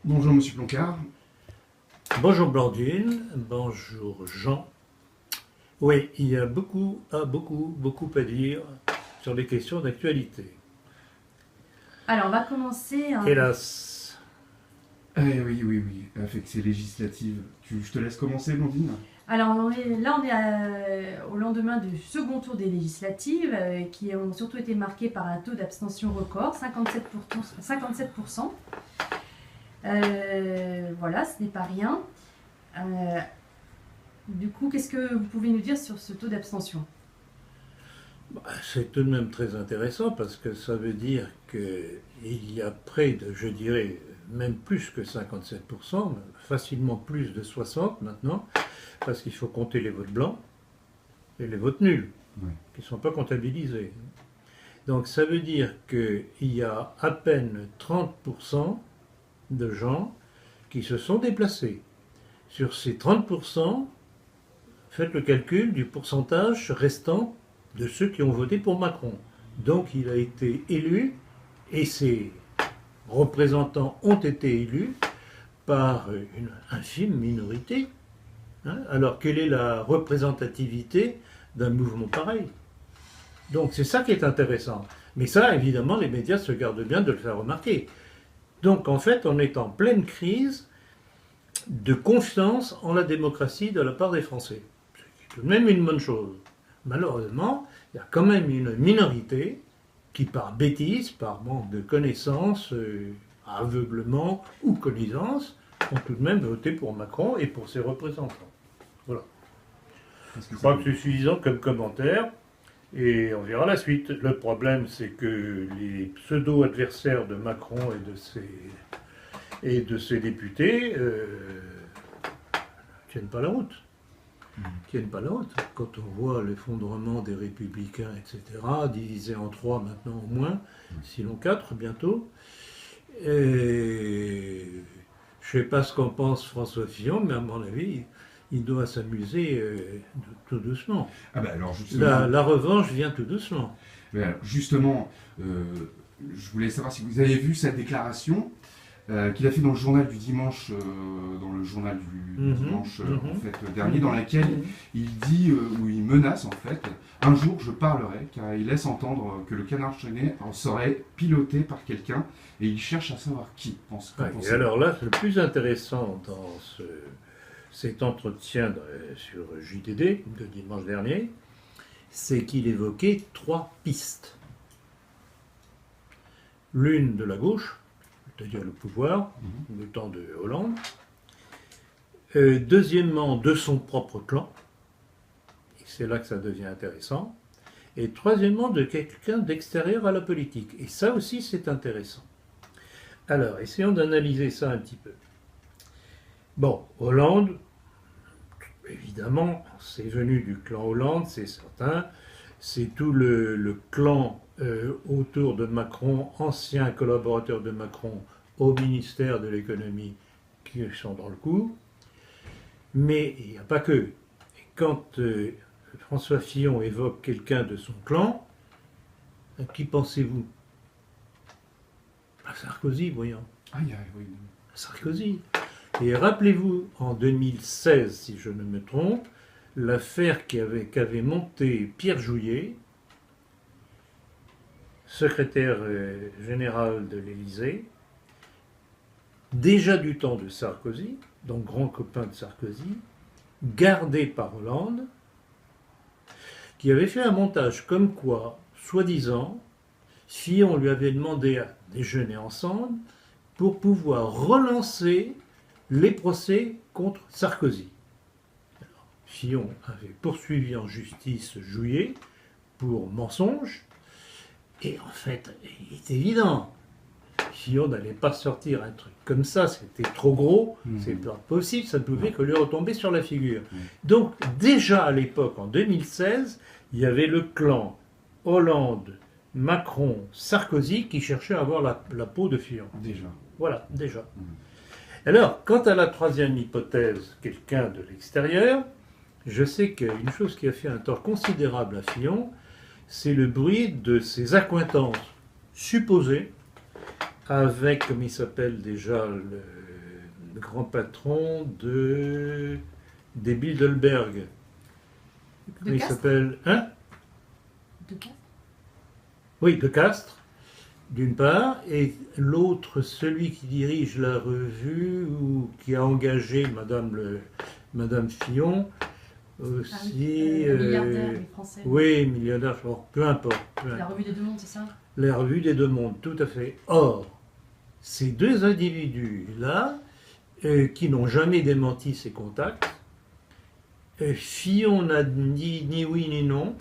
Bonjour Monsieur Plancard. Bonjour Blandine, bonjour Jean. Oui, il y a beaucoup à dire sur les questions d'actualité. Alors, on va commencer. Hélas. Oui, avec ces législatives. Je te laisse commencer, Blandine. Alors, on est au lendemain du second tour des législatives qui ont surtout été marquées par un taux d'abstention record, 57%. Voilà, ce n'est pas rien. Du coup, qu'est-ce que vous pouvez nous dire sur ce taux d'abstention ? C'est tout de même très intéressant parce que ça veut dire qu'il y a près de, je dirais, même plus que 57%, facilement plus de 60% maintenant, parce qu'il faut compter les votes blancs et les votes nuls, qui ne sont pas comptabilisés. Donc ça veut dire qu'il y a à peine 30% de gens qui se sont déplacés. Sur ces 30%, faites le calcul du pourcentage restant de ceux qui ont voté pour Macron. Donc il a été élu et ses représentants ont été élus par une infime minorité. Alors quelle est la représentativité d'un mouvement pareil? Donc c'est ça qui est intéressant. Mais ça, évidemment, les médias se gardent bien de le faire remarquer. Donc en fait, on est en pleine crise de confiance en la démocratie de la part des Français. C'est tout de même une bonne chose. Malheureusement, il y a quand même une minorité qui, par bêtise, par manque de connaissances, aveuglement ou connivence, ont tout de même voté pour Macron et pour ses représentants. Voilà. Je crois que c'est suffisant comme commentaire et on verra la suite. Le problème, c'est que les pseudo-adversaires de Macron et de ses députés tiennent pas la route. Tiennent pas la route. Quand on voit l'effondrement des Républicains, etc., divisés en 3 maintenant au moins, sinon 4 bientôt, et je ne sais pas ce qu'en pense François Fillon, mais à mon avis, il doit s'amuser tout doucement. Ah bah alors justement, la revanche vient tout doucement. Justement, je voulais savoir si vous avez vu cette déclaration qu'il a fait dans le journal du dimanche, en fait, dernier, dans laquelle il dit, ou il menace en fait, un jour je parlerai, car il laisse entendre que le canard enchaîné en serait piloté par quelqu'un, et il cherche à savoir qui. Et alors là, le plus intéressant dans cet entretien sur JDD de dimanche dernier, c'est qu'il évoquait 3 pistes. L'une de la gauche, c'est-à-dire le pouvoir, le temps de Hollande. Deuxièmement, de son propre clan, et c'est là que ça devient intéressant. Et troisièmement, de quelqu'un d'extérieur à la politique. Et ça aussi, c'est intéressant. Alors, essayons d'analyser ça un petit peu. Bon, Hollande, évidemment, c'est venu du clan Hollande, c'est certain. C'est tout le clan autour de Macron, anciens collaborateurs de Macron au ministère de l'économie qui sont dans le coup. Mais il n'y a pas que. Et quand François Fillon évoque quelqu'un de son clan, à qui pensez-vous? À Sarkozy, voyons. Oui. À Sarkozy. Et rappelez-vous, en 2016, si je ne me trompe, l'affaire qu'avait montée Pierre Jouyet, secrétaire général de l'Élysée, déjà du temps de Sarkozy, donc grand copain de Sarkozy, gardé par Hollande, qui avait fait un montage comme quoi, soi-disant, Fillon lui avait demandé à déjeuner ensemble pour pouvoir relancer les procès contre Sarkozy. Alors, Fillon avait poursuivi en justice Jouyet pour mensonge, et en fait, il est évident, Fillon n'allait pas sortir un truc comme ça, c'était trop gros, c'est pas possible, ça ne pouvait que lui retomber sur la figure. Donc déjà à l'époque, en 2016, il y avait le clan Hollande, Macron, Sarkozy qui cherchait à avoir la peau de Fillon. Déjà. Voilà, déjà. Alors, quant à la troisième hypothèse, quelqu'un de l'extérieur, je sais qu'une chose qui a fait un tort considérable à Fillon, c'est le bruit de ses accointances supposées avec, comme il s'appelle déjà, grand patron des Bilderberg. De Il Castres s'appelle... Hein? De Castres. Oui, de Castres, d'une part, et l'autre, celui qui dirige la revue ou qui a engagé Madame Fillon, aussi... Le milliardaire, les Français. oui, milliardaire, peu importe. La revue des Deux Mondes, c'est ça? La revue des Deux Mondes, tout à fait. Or, ces deux individus-là, qui n'ont jamais démenti ces contacts, Fillon n'a dit ni oui ni non,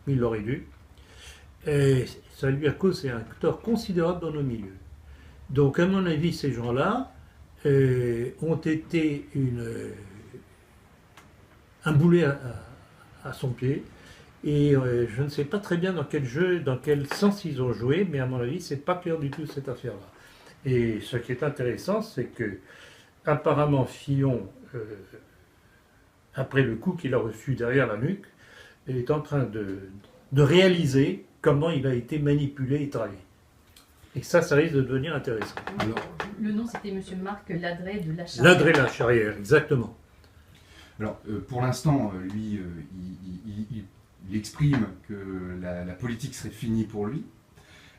il l'aurait dû, et ça lui a causé un tort considérable dans nos milieux. Donc, à mon avis, ces gens-là ont été un boulet à son pied. Et je ne sais pas très bien dans quel sens ils ont joué, mais à mon avis, c'est pas clair du tout cette affaire-là. Et ce qui est intéressant, c'est que apparemment Fillon, après le coup qu'il a reçu derrière la nuque, est en train de réaliser comment il a été manipulé et travaillé. Et ça risque de devenir intéressant. Alors, Le nom, c'était Monsieur Marc Ladré de la Charrière. Ladré-la-Charrière, exactement. alors, pour l'instant, lui, il exprime que la politique serait finie pour lui.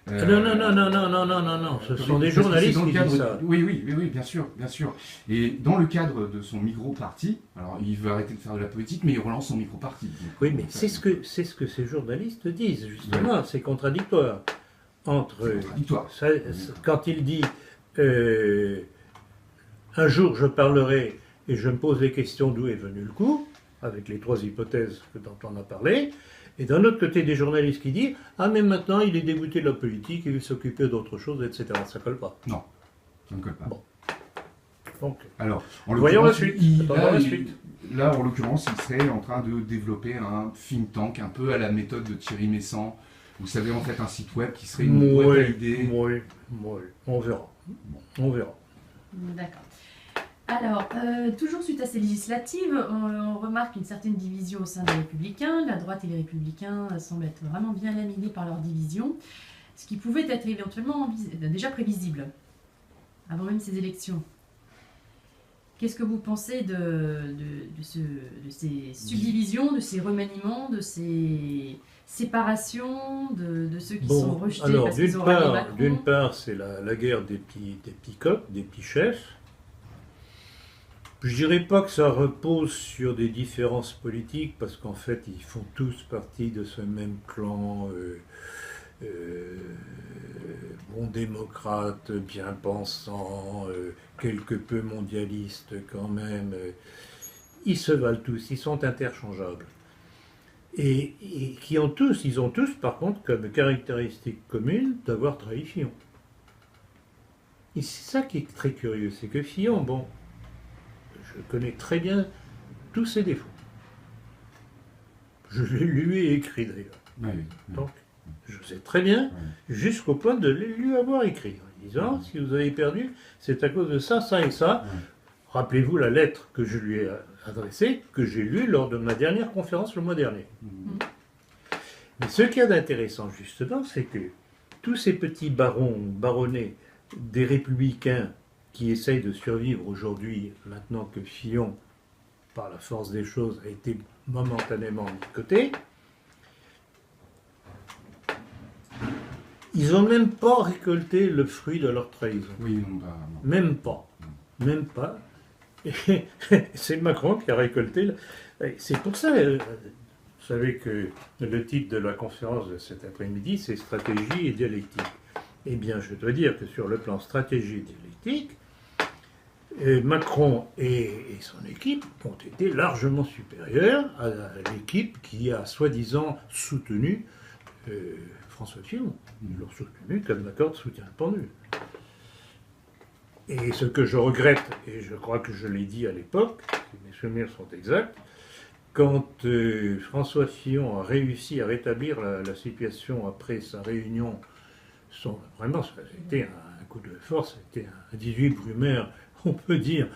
Non, ce sont des journalistes qui disent ça. Oui, bien sûr, bien sûr. Et dans le cadre de son micro-parti, alors il veut arrêter de faire de la politique, mais il relance son micro-parti. Oui, mais c'est ce que ces journalistes disent, justement, c'est contradictoire. Contradictoire. Quand il dit un jour je parlerai et je me pose les questions d'où est venu le coup, avec les trois hypothèses dont on a parlé, et d'un autre côté des journalistes qui disent ah mais maintenant il est dégoûté de la politique, il veut s'occuper d'autre chose, etc. Ça colle pas. Non, ça ne colle pas. Bon. Donc, alors, voyons la suite. Là, en l'occurrence, il serait en train de développer un think tank un peu à la méthode de Thierry Messant. Vous savez, en fait, un site web qui serait une boîte à idées. Oui, on verra. On verra. D'accord. Alors, toujours suite à ces législatives, on remarque une certaine division au sein des Républicains. La droite et les Républicains semblent être vraiment bien laminés par leur division, ce qui pouvait être éventuellement déjà prévisible, avant même ces élections. Qu'est-ce que vous pensez de ces subdivisions, de ces remaniements, de ces séparations, de ceux qui sont rejetés alors, parce qu'ils ont rallié Macron? D'une part, c'est la guerre des petits coqs, des petits chefs. Je dirais pas que ça repose sur des différences politiques, parce qu'en fait, ils font tous partie de ce même clan, bons démocrates, bien pensants, quelque peu mondialistes quand même. Ils se valent tous, ils sont interchangeables. Et ils ont tous par contre comme caractéristique commune d'avoir trahi Fillon. Et c'est ça qui est très curieux, c'est que Fillon, bon, je connais très bien tous ses défauts. Je lui ai écrit d'ailleurs. Oui. Donc, je sais très bien, jusqu'au point de lui avoir écrit, en disant, si vous avez perdu, c'est à cause de ça, ça et ça. Rappelez-vous la lettre que je lui ai adressée, que j'ai lue lors de ma dernière conférence le mois dernier. Mais ce qu'il y a d'intéressant, justement, c'est que tous ces petits baronnets des Républicains qui essayent de survivre aujourd'hui, maintenant que Fillon, par la force des choses, a été momentanément mis de côté, ils n'ont même pas récolté le fruit de leur trahison. Oui, non, bah, non. Même pas. Même pas. Et c'est Macron qui a récolté. C'est pour ça, vous savez que le titre de la conférence de cet après-midi, c'est stratégie et dialectique. Eh bien, je dois dire que sur le plan stratégie et dialectique, Macron et son équipe ont été largement supérieurs à l'équipe qui a soi-disant soutenu François Fillon. Ils l'ont soutenu comme l'accord de soutien pendu. Et ce que je regrette, et je crois que je l'ai dit à l'époque, si mes souvenirs sont exacts, quand François Fillon a réussi à rétablir la situation après sa réunion, vraiment, ça a été un coup de force, c'était un 18 Brumaire, on peut dire,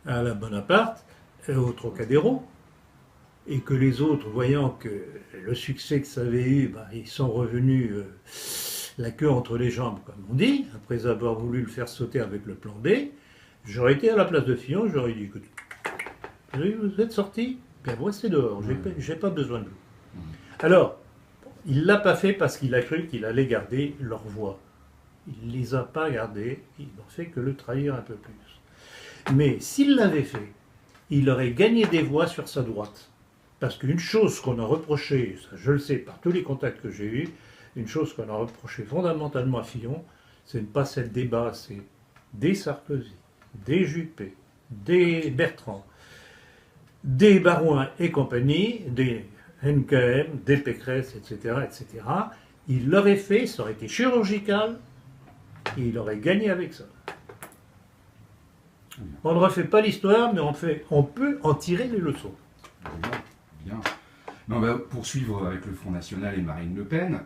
à la Bonaparte, au Trocadéro, et que les autres, voyant que le succès que ça avait eu, ils sont revenus la queue entre les jambes, comme on dit, après avoir voulu le faire sauter avec le plan B, J'aurais été à la place de Fillon, j'aurais dit, écoute, vous êtes sortis, bien vous restez dehors, j'ai pas besoin de vous. Alors, il ne l'a pas fait parce qu'il a cru qu'il allait garder leur voix. Il ne les a pas gardés, il n'en fait que le trahir un peu plus. Mais s'il l'avait fait, il aurait gagné des voix sur sa droite. Parce qu'une chose qu'on a reproché, ça je le sais par tous les contacts que j'ai eus, une chose qu'on a reproché fondamentalement à Fillon, c'est de ne pas s'être débarrassé des Sarkozy, des Juppé, des Bertrand, des Barouin et compagnie, des NKM, des Pécresse, etc., etc. Il l'aurait fait, ça aurait été chirurgical, et il aurait gagné avec ça. On ne refait pas l'histoire, mais on peut en tirer les leçons. Bien. Mais on va poursuivre avec le Front National et Marine Le Pen.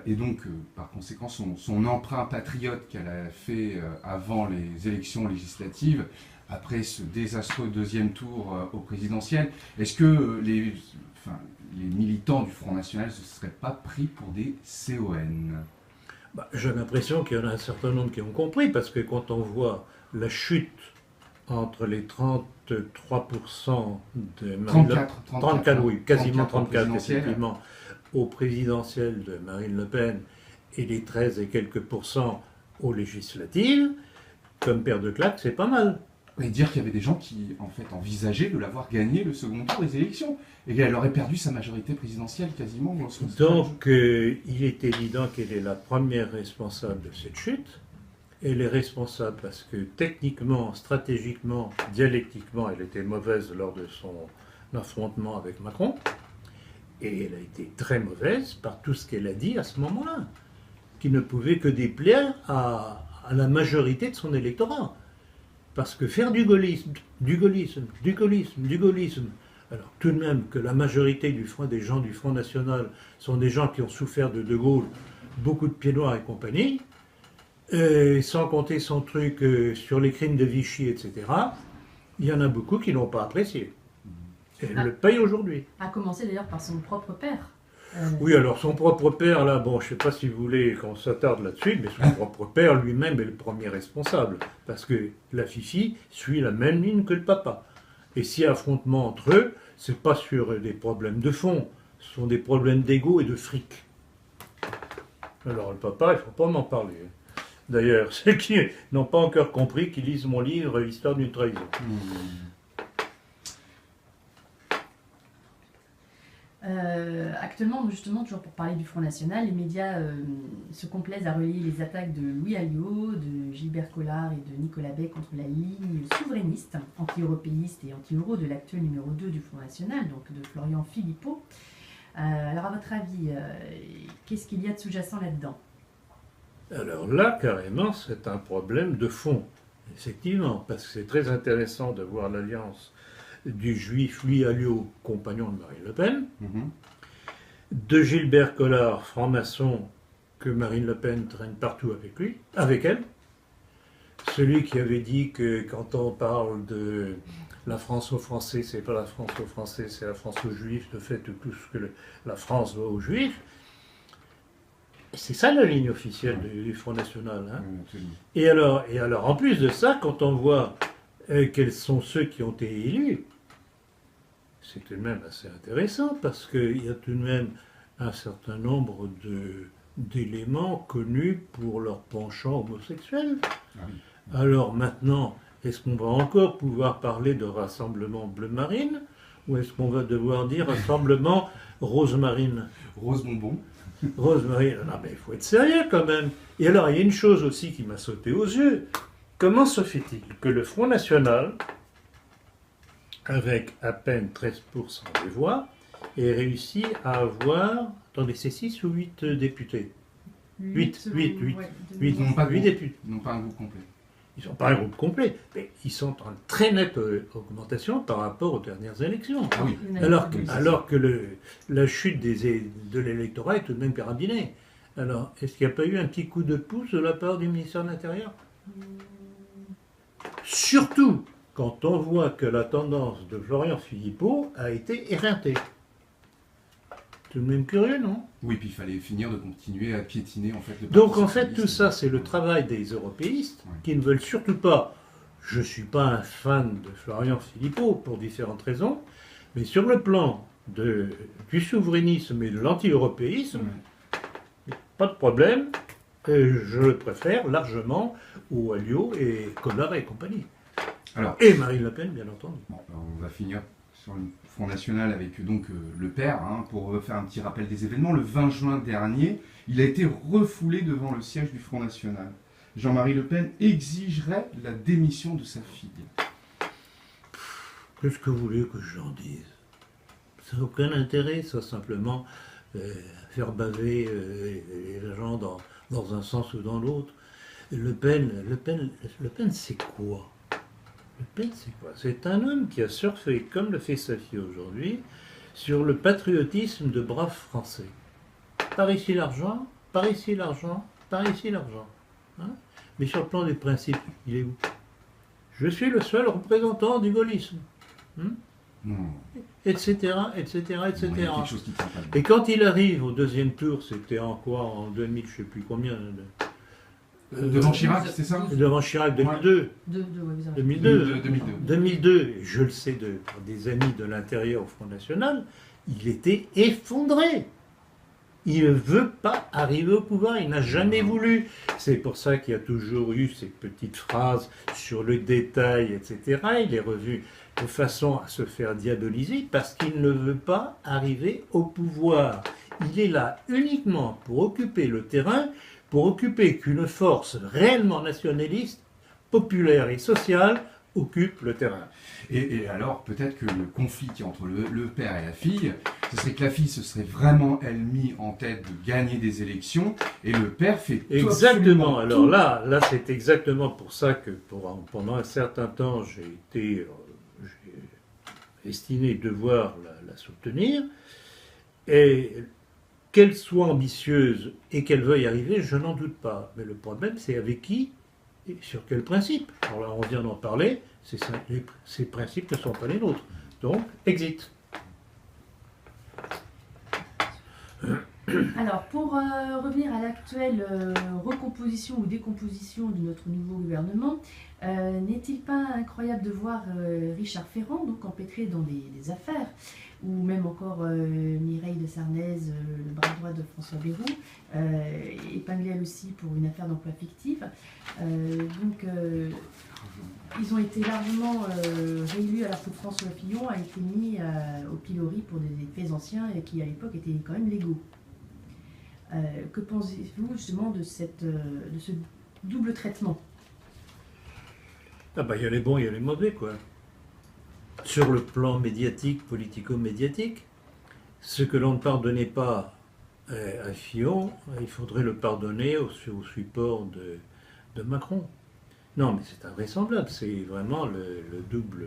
Et donc, par conséquent, son emprunt patriote qu'elle a fait avant les élections législatives, après ce désastreux deuxième tour au présidentiel, est-ce que les militants du Front National ne se seraient pas pris pour des CON? J'ai l'impression qu'il y en a un certain nombre qui ont compris, parce que quand on voit la chute entre les 33% de Marine Le Pen, 34, oui, quasiment 34, effectivement, au présidentiel de Marine Le Pen, et les 13 et quelques pourcents aux législatives, comme paire de claques, c'est pas mal. Et dire qu'il y avait des gens qui, en fait, envisageaient de l'avoir gagné le second tour des élections, et qu'elle aurait perdu sa majorité présidentielle quasiment. Donc, il est évident qu'elle est la première responsable de cette chute. Elle est responsable parce que techniquement, stratégiquement, dialectiquement, elle était mauvaise lors de son affrontement avec Macron. Et elle a été très mauvaise par tout ce qu'elle a dit à ce moment-là, qui ne pouvait que déplaire à la majorité de son électorat. Parce que faire du gaullisme, alors tout de même que la majorité des gens du Front National sont des gens qui ont souffert de De Gaulle, beaucoup de pieds noirs et compagnie, sans compter son truc sur les crimes de Vichy, etc., il y en a beaucoup qui ne l'ont pas apprécié. Et elle le paye aujourd'hui. À commencer d'ailleurs par son propre père. Oui, alors son propre père, là, bon, je ne sais pas si vous voulez qu'on s'attarde là-dessus, mais son propre père lui-même est le premier responsable. Parce que la Fifi suit la même ligne que le papa. Et s'il y a affrontement entre eux, ce n'est pas sur des problèmes de fond, ce sont des problèmes d'ego et de fric. Alors le papa, il ne faut pas m'en parler. D'ailleurs, ceux qui n'ont pas encore compris, qu'ils lisent mon livre « L'histoire d'une trahison ». Actuellement, justement, toujours pour parler du Front National, les médias se complaisent à relayer les attaques de Louis Alliot, de Gilbert Collard et de Nicolas Bay contre la ligne souverainiste, anti-européiste et anti-euro de l'actuel numéro 2 du Front National, donc de Florian Philippot. Alors, à votre avis, qu'est-ce qu'il y a de sous-jacent là-dedans? Alors là, carrément, c'est un problème de fond, effectivement, parce que c'est très intéressant de voir l'alliance du juif Louis Alliot, compagnon de Marine Le Pen, de Gilbert Collard, franc-maçon, que Marine Le Pen traîne partout avec elle, celui qui avait dit que quand on parle de la France aux Français, c'est pas la France aux Français, c'est la France aux Juifs, de fait tout ce que la France va aux Juifs. C'est ça la ligne officielle du Front National. Hein. Et alors, en plus de ça, quand on voit quels sont ceux qui ont été élus, c'est tout de même assez intéressant parce qu'il y a tout de même un certain nombre d'éléments connus pour leur penchant homosexuel. Alors maintenant, est-ce qu'on va encore pouvoir parler de rassemblement bleu marine ou est-ce qu'on va devoir dire rassemblement rose marine? Rose bonbon. Rose marine, non mais il faut être sérieux quand même. Et alors il y a une chose aussi qui m'a sauté aux yeux. Comment se fait-il que le Front National, avec à peine 13% des voix, ait réussi à avoir, attendez, c'est 6 ou 8 députés? 8 députés. Ils n'ont pas un groupe complet. Ils n'ont pas un groupe complet, mais ils sont en très nette augmentation par rapport aux dernières élections. Ah oui. Alors que la chute de l'électorat est tout de même carabinée. Alors, est-ce qu'il n'y a pas eu un petit coup de pouce de la part du ministère de l'Intérieur? Surtout quand on voit que la tendance de Florian Philippot a été éreintée. Tout de même curieux, non? Oui, puis il fallait finir de continuer à piétiner en fait le Donc en fait tout ça c'est le travail des européistes qui ne veulent surtout pas je ne suis pas un fan de Florian Philippot pour différentes raisons, mais sur le plan du souverainisme et de l'anti-européisme, pas de problème, je le préfère largement aux Alliot et Collard et compagnie. Alors, Et Marine Le Pen, bien entendu. bon, alors, on va finir sur le Front National avec donc le père, hein, pour faire un petit rappel des événements. Le 20 juin dernier, il a été refoulé devant le siège du Front National. Jean-Marie Le Pen exigerait la démission de sa fille. Qu'est-ce que vous voulez que j'en dise? Ça n'a aucun intérêt, ça, simplement faire baver les gens dans un sens ou dans l'autre. Le Pen, c'est quoi? Le Pen, c'est quoi? C'est un homme qui a surfé, comme le fait sa fille aujourd'hui, sur le patriotisme de braves Français. Par ici l'argent, par ici l'argent, par ici l'argent. Hein? Mais sur le plan des principes, il est où? Je suis le seul représentant du gaullisme. Non, Etc., etc., il y a etc. quelque chose qui ne tient pas. Et quand il arrive au deuxième tour, c'était en quoi? En 2000, je ne sais plus combien. Devant Chirac, c'est ça? Devant Chirac, 2002. Ouais, vous avez 2002. 2002. 2002, je le sais par des amis de l'intérieur au Front National, il était effondré. Il ne veut pas arriver au pouvoir, il n'a jamais voulu. C'est pour ça qu'il y a toujours eu ces petites phrases sur le détail, etc. Il est revu de façon à se faire diaboliser parce qu'il ne veut pas arriver au pouvoir. Il est là uniquement pour occuper le terrain, pour occuper qu'une force réellement nationaliste, populaire et sociale occupe le terrain. Et alors, peut-être que le conflit qui est entre le père et la fille, ce serait que la fille se serait vraiment, elle, mise en tête de gagner des élections, et le père fait tout Exactement. absolument Alors tout. là, c'est exactement pour ça que pendant un certain temps, j'ai estimé devoir la soutenir. Et qu'elle soit ambitieuse et qu'elle veuille y arriver, je n'en doute pas. Mais le problème, c'est avec qui et sur quel principe. Alors là, on vient d'en parler, ces principes ne sont pas les nôtres. Donc, exit. Alors, pour revenir à l'actuelle recomposition ou décomposition de notre nouveau gouvernement, n'est-il pas incroyable de voir Richard Ferrand, donc empêtré dans des affaires, ou même encore Mireille de Sarnez, le bras droit de François Bayrou, épinglé elle aussi pour une affaire d'emploi fictif. Ils ont été largement réélus alors que François Fillon a été mis au pilori pour des faits anciens et qui à l'époque étaient quand même légaux. Que pensez-vous justement de ce double traitement? Ah bah, il y a les bons, il y a les mauvais, quoi. Sur le plan médiatique, politico-médiatique, ce que l'on ne pardonnait pas à Fillon, il faudrait le pardonner au support de Macron. Non, mais c'est invraisemblable, c'est vraiment le double...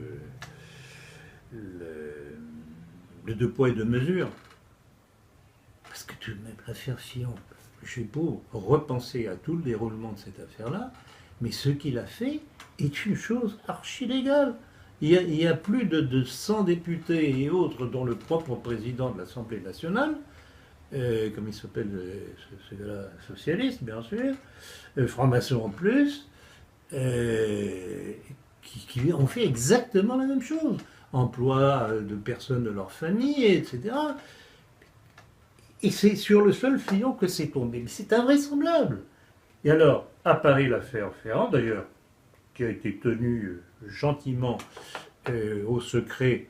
le deux poids et deux mesures. Parce que tout de même, l'affaire Fillon, j'ai beau repenser à tout le déroulement de cette affaire-là, mais ce qu'il a fait est une chose archi-légale. Il y a plus de 100 députés et autres, dont le propre président de l'Assemblée nationale, comme il s'appelle, ce gars-là, socialiste, bien sûr, franc-maçon en plus, qui ont fait exactement la même chose. Emploi de personnes de leur famille, etc. Et c'est sur le seul Fillon que c'est tombé. Mais c'est invraisemblable. Et alors, à Paris, l'affaire Ferrand, d'ailleurs, qui a été tenue gentiment au secret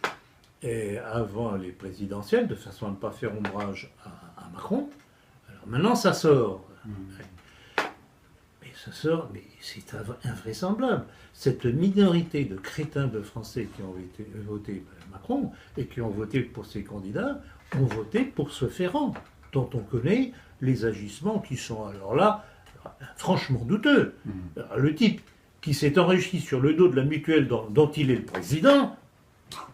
avant les présidentielles, de façon à ne pas faire ombrage à Macron. Alors maintenant, ça sort. Mais ça sort, mais c'est invraisemblable. Cette minorité de crétins de Français qui ont voté Macron et qui ont voté pour ses candidats, ont voté pour ce Ferrand, dont on connaît les agissements qui sont alors là, franchement douteux. Alors, le type qui s'est enrichi sur le dos de la mutuelle dont il est le président. Faut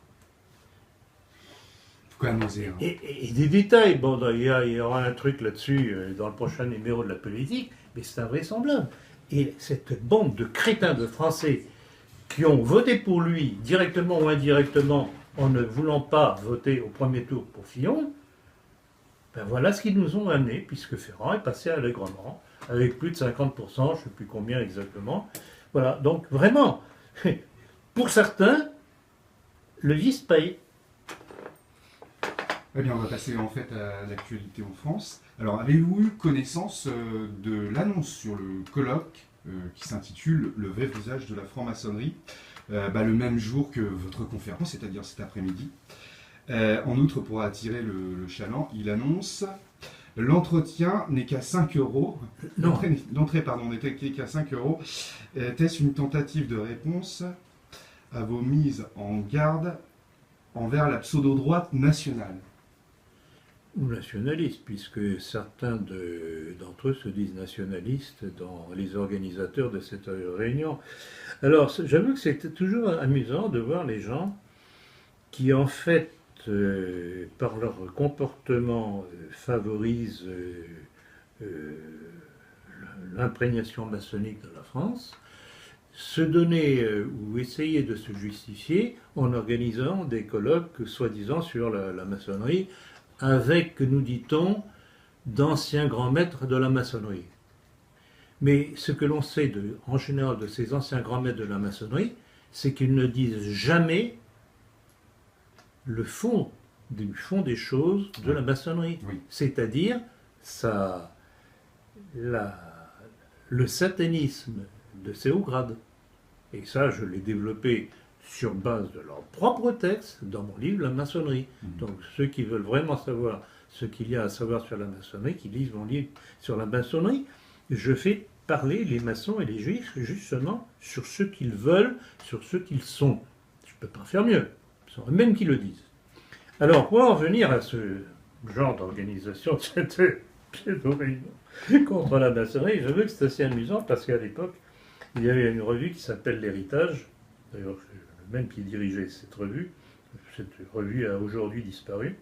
quand même oser. Hein. Et des détails, bon, il y aura un truc là-dessus dans le prochain numéro de la politique, mais c'est invraisemblable. Et cette bande de crétins de Français qui ont voté pour lui, directement ou indirectement, en ne voulant pas voter au premier tour pour Fillon, ben voilà ce qu'ils nous ont amené, puisque Ferrand est passé allègrement, avec plus de 50%, je ne sais plus combien exactement. Voilà, donc vraiment, Pour certains, le vice paye. Eh bien, on va passer en fait à l'actualité en France. Alors, avez-vous eu connaissance de l'annonce sur le colloque qui s'intitule Le vrai visage de la franc-maçonnerie, le même jour que votre conférence, c'est-à-dire cet après-midi. En outre, pour attirer le chaland, il annonce l'entretien n'est qu'à 5 euros. Non. L'entrée, n'était qu'à 5 euros. Était-ce une tentative de réponse à vos mises en garde envers la pseudo-droite nationale? Ou nationalistes, puisque certains d'entre eux se disent nationalistes dans les organisateurs de cette réunion. Alors, j'avoue que c'était toujours amusant de voir les gens qui, en fait, par leur comportement, favorisent l'imprégnation maçonnique de la France, se donner ou essayer de se justifier en organisant des colloques soi-disant sur la maçonnerie, avec, nous dit-on, d'anciens grands maîtres de la maçonnerie. Mais ce que l'on sait en général de ces anciens grands maîtres de la maçonnerie, c'est qu'ils ne disent jamais le fond des choses de la maçonnerie. Oui. C'est-à-dire le satanisme de ces hauts grades. Et ça, je l'ai développé sur base de leur propre texte dans mon livre La maçonnerie. Donc ceux qui veulent vraiment savoir ce qu'il y a à savoir sur la maçonnerie, qui lisent mon livre sur la maçonnerie, je fais parler les maçons et les juifs justement sur ce qu'ils veulent, sur ce qu'ils sont. Je ne peux pas faire mieux, c'est même qu'ils le disent. Alors pour en venir à ce genre d'organisation, cette réunion contre la maçonnerie, je veux que c'est assez amusant parce qu'à l'époque, il y avait une revue qui s'appelle L'Héritage, d'ailleurs même qui dirigeait cette revue a aujourd'hui disparu.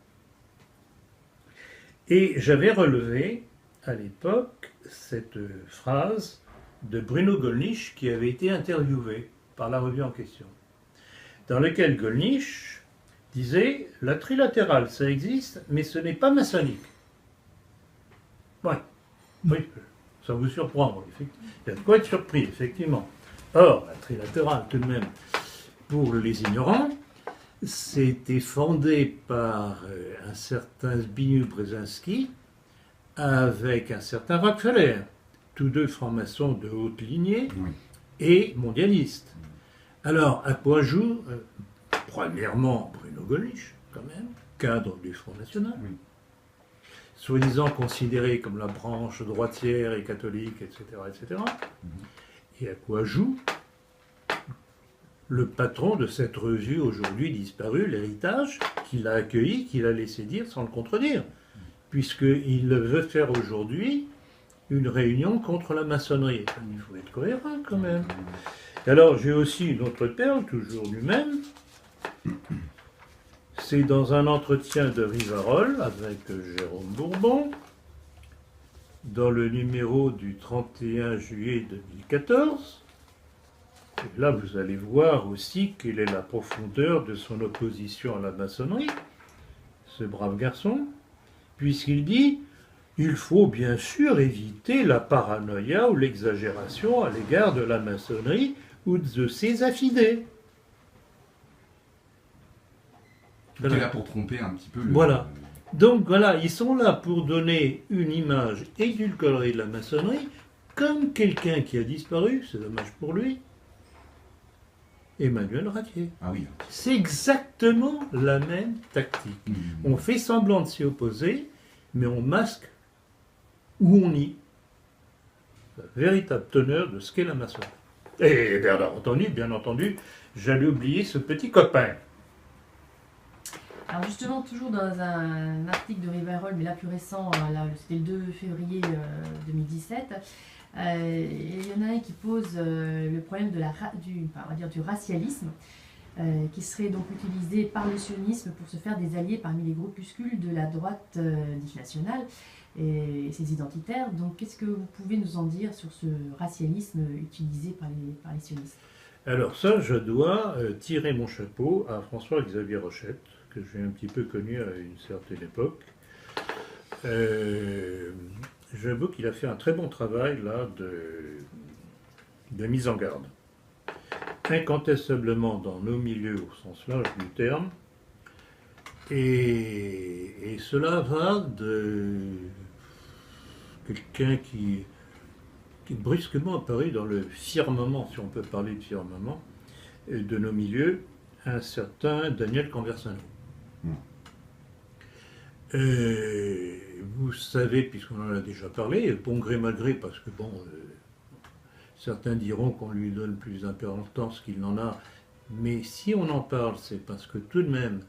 Et j'avais relevé à l'époque cette phrase de Bruno Gollnisch qui avait été interviewé par la revue en question, dans laquelle Gollnisch disait « La trilatérale, ça existe, mais ce n'est pas maçonnique. » Ouais. Oui, ça vous surprend. Il y a de quoi être surpris, effectivement. Or, la trilatérale, tout de même, pour les ignorants, c'était fondé par un certain Zbigniew Brzezinski avec un certain Rockefeller, tous deux francs-maçons de haute lignée et mondialistes. Alors, à quoi joue, premièrement, Bruno Gollnisch, quand même, cadre du Front National, soi-disant considéré comme la branche droitière et catholique, etc., etc. Et à quoi joue le patron de cette revue aujourd'hui disparue, L'Héritage, qui l'a accueilli, qui l'a laissé dire sans le contredire, puisqu'il veut faire aujourd'hui une réunion contre la maçonnerie. Il faut être cohérent quand même. Et alors j'ai aussi une autre perle, toujours du même. C'est dans un entretien de Rivarol avec Jérôme Bourbon, dans le numéro du 31 juillet 2014. Et là, vous allez voir aussi quelle est la profondeur de son opposition à la maçonnerie, ce brave garçon, puisqu'il dit « Il faut bien sûr éviter la paranoïa ou l'exagération à l'égard de la maçonnerie ou de ses affidés. » Qui est là pour tromper un petit peu le... Voilà. Donc voilà, ils sont là pour donner une image édulcorée de la maçonnerie, comme quelqu'un qui a disparu, c'est dommage pour lui, Emmanuel Ratier. Ah oui. C'est exactement la même tactique. On fait semblant de s'y opposer, mais on masque ou on nie la véritable teneur de ce qu'est la maçonnerie. Et bien entendu, j'allais oublier ce petit copain. Alors justement, toujours dans un article de Rivarol, mais là plus récent, c'était le 2 février 2017, il y en a un qui pose le problème du racialisme, qui serait donc utilisé par le sionisme pour se faire des alliés parmi les groupuscules de la droite dite nationale et ses identitaires. Donc qu'est-ce que vous pouvez nous en dire sur ce racialisme utilisé par les sionistes? Alors ça, je dois tirer mon chapeau à François-Xavier Rochette, que j'ai un petit peu connu à une certaine époque. J'avoue qu'il a fait un très bon travail là de mise en garde. incontestablement dans nos milieux au sens large du terme. Et cela va de quelqu'un qui brusquement apparu dans le firmament, si on peut parler de firmament, de nos milieux, un certain Daniel Conversano. Vous savez, puisqu'on en a déjà parlé, bon gré mal gré, parce que bon, certains diront qu'on lui donne plus d'importance qu'il n'en a, mais si on en parle, c'est parce que tout de même,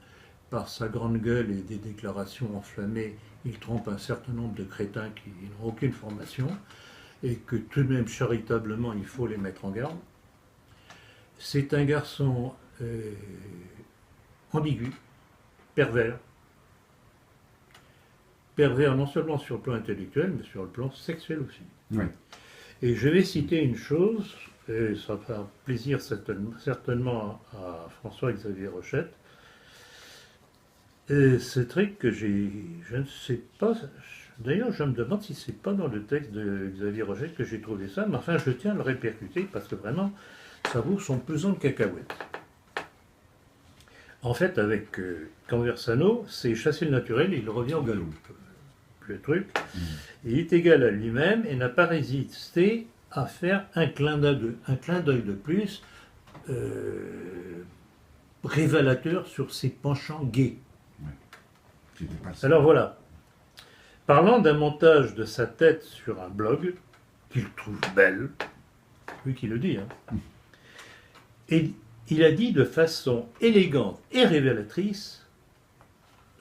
par sa grande gueule et des déclarations enflammées, il trompe un certain nombre de crétins qui n'ont aucune formation, et que tout de même, charitablement, il faut les mettre en garde. C'est un garçon ambigu, pervers non seulement sur le plan intellectuel, mais sur le plan sexuel aussi. Oui. Et je vais citer une chose, et ça fera plaisir certainement à François-Xavier Rochette. Ce truc que je ne sais pas, d'ailleurs je me demande si c'est pas dans le texte de Xavier Rochette que j'ai trouvé ça, mais enfin je tiens à le répercuter parce que vraiment ça vaut son pesant de cacahuètes. En fait, avec Conversano, c'est chasser le naturel et il revient au galop. Le truc, il est égal à lui-même et n'a pas résisté à faire un clin d'œil de plus révélateur sur ses penchants gays. Ouais. Alors voilà, parlant d'un montage de sa tête sur un blog qu'il trouve belle, lui qui le dit, hein, et il a dit de façon élégante et révélatrice.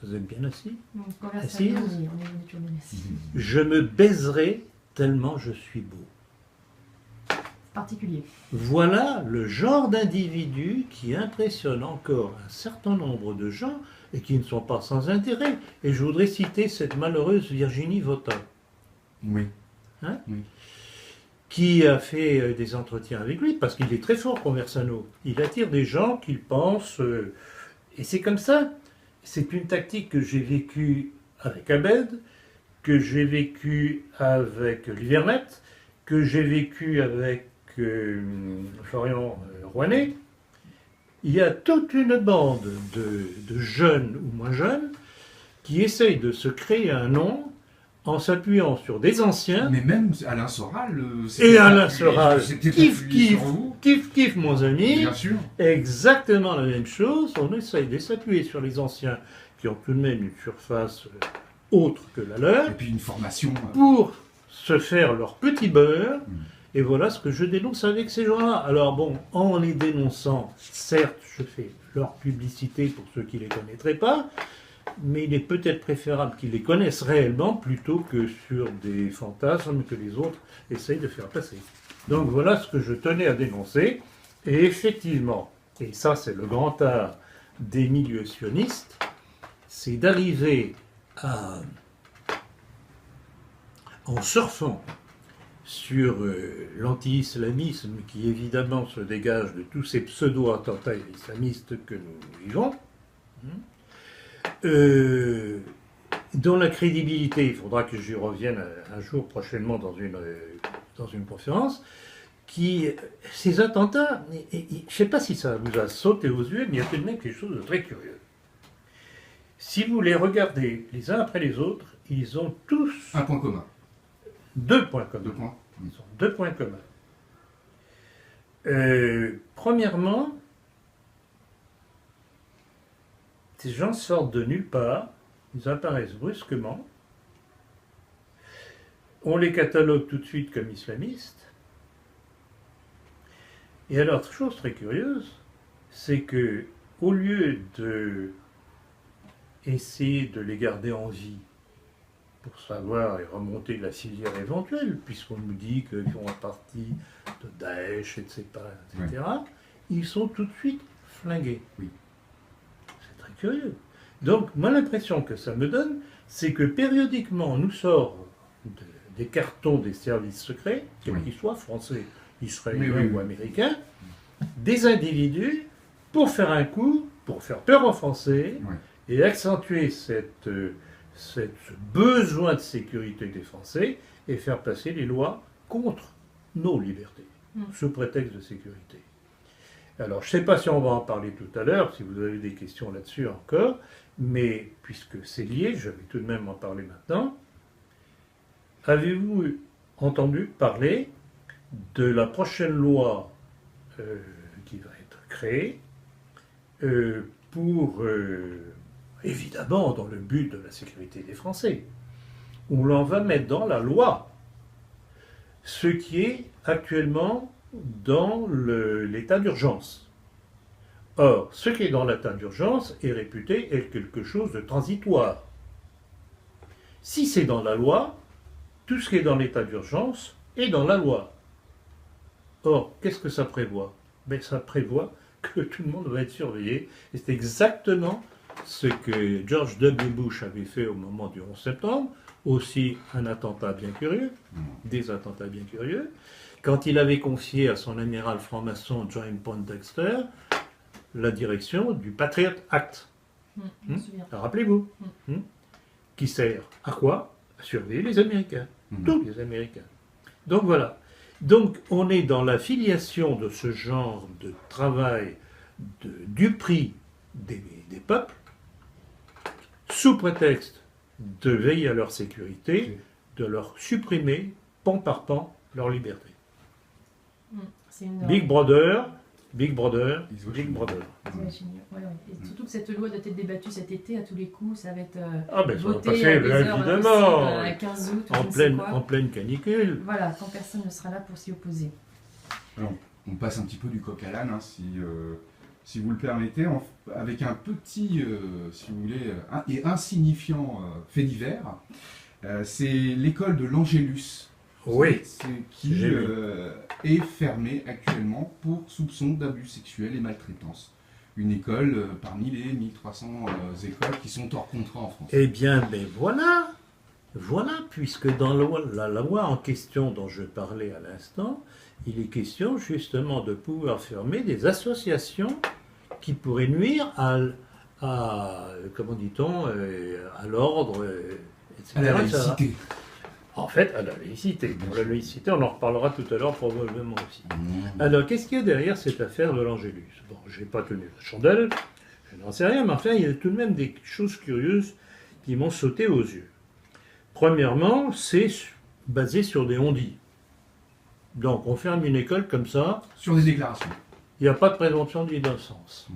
Vous êtes bien assis? Assise. Je me baiserai tellement je suis beau. Particulier. Voilà le genre d'individu qui impressionne encore un certain nombre de gens et qui ne sont pas sans intérêt. Et je voudrais citer cette malheureuse Virginie Votin. Oui. Hein? Oui. Qui a fait des entretiens avec lui, parce qu'il est très fort, Conversano. Il attire des gens qu'il pense... et c'est comme ça. C'est une tactique que j'ai vécue avec Abed, que j'ai vécue avec Livernet, que j'ai vécue avec Florian Rouanet. Il y a toute une bande de jeunes ou moins jeunes qui essayent de se créer un nom en s'appuyant sur des anciens. Mais même Alain Soral. Et Alain Soral, kiff, mon ami. Bien sûr. Exactement la même chose. On essaye de s'appuyer sur les anciens qui ont tout de même une surface autre que la leur. Et puis une formation. Pour se faire leur petit beurre. Et voilà ce que je dénonce avec ces gens-là. Alors bon, en les dénonçant, certes, je fais leur publicité pour ceux qui ne les connaîtraient pas. Mais il est peut-être préférable qu'ils les connaissent réellement plutôt que sur des fantasmes que les autres essayent de faire passer. Donc voilà ce que je tenais à dénoncer. Et effectivement, et ça c'est le grand art des milieux sionistes, c'est d'arriver à, en surfant sur l'anti-islamisme qui évidemment se dégage de tous ces pseudo-attentats islamistes que nous vivons, dont la crédibilité, il faudra que j'y revienne un jour prochainement dans une conférence, ces attentats, je ne sais pas si ça vous a sauté aux yeux, mais il y a tout de même quelque chose de très curieux. Si vous les regardez les uns après les autres, ils ont tous... Un point commun. Deux points communs. 2 points. Ils ont 2 points communs. Premièrement, ces gens sortent de nulle part, ils apparaissent brusquement, on les catalogue tout de suite comme islamistes. Et alors, chose très curieuse, c'est que au lieu de essayer de les garder en vie pour savoir et remonter la filière éventuelle, puisqu'on nous dit qu'ils font partie de Daesh, etc., ouais. Ils sont tout de suite flingués. Oui. C'est très curieux. Donc, moi, l'impression que ça me donne, c'est que périodiquement, on nous sort des cartons des services secrets, quels qu'ils soient, français, israéliens ou américains, des individus pour faire un coup, pour faire peur aux Français, et accentuer ce besoin de sécurité des Français et faire passer les lois contre nos libertés, sous prétexte de sécurité. Alors, je ne sais pas si on va en parler tout à l'heure, si vous avez des questions là-dessus encore, mais puisque c'est lié, je vais tout de même en parler maintenant. Avez-vous entendu parler de la prochaine loi qui va être créée pour, évidemment, dans le but de la sécurité des Français, où l'on va mettre dans la loi ce qui est actuellement dans l'état d'urgence. Or, ce qui est dans l'état d'urgence est réputé être quelque chose de transitoire. Si c'est dans la loi, tout ce qui est dans l'état d'urgence est dans la loi. Or, qu'est-ce que ça prévoit? Ça prévoit que tout le monde va être surveillé. Et c'est exactement ce que George W. Bush avait fait au moment du 11 septembre, aussi un attentat bien curieux, des attentats bien curieux, quand il avait confié à son amiral franc-maçon John Poindexter la direction du Patriot Act. Rappelez-vous. Qui sert à quoi? À surveiller les Américains. Tous les Américains. Donc voilà. Donc on est dans la filiation de ce genre de travail du prix des peuples, sous prétexte de veiller à leur sécurité, de leur supprimer, pan par pan, leur liberté. Big Brother, Big Brother, Big Brother. Et surtout que cette loi doit être débattue cet été à tous les coups, ça va être ça va voté passer, à des heures évidemment, à 15 août, en pleine canicule. Voilà, quand personne ne sera là pour s'y opposer. Alors, on passe un petit peu du coq à l'âne, hein, si vous le permettez, avec un petit, si vous voulez, et insignifiant fait divers. C'est l'école de l'Angélus. Oui. Qui est fermée actuellement pour soupçon d'abus sexuels et maltraitance. Une école parmi les 1300 écoles qui sont hors contrat en France. Eh bien, ben voilà, puisque dans la loi en question dont je parlais à l'instant, il est question justement de pouvoir fermer des associations qui pourraient nuire à comment dit-on, à l'ordre, etc. À la laïcité. En fait, à la laïcité. Bon, la laïcité, on en reparlera tout à l'heure probablement aussi. Alors, qu'est-ce qu'il y a derrière cette affaire de l'Angélus? Bon, je n'ai pas tenu la chandelle, je n'en sais rien, mais enfin, il y a tout de même des choses curieuses qui m'ont sauté aux yeux. Premièrement, c'est basé sur des on-dit. Donc, on ferme une école comme ça. Sur des déclarations. Il n'y a pas de présomption d'innocence.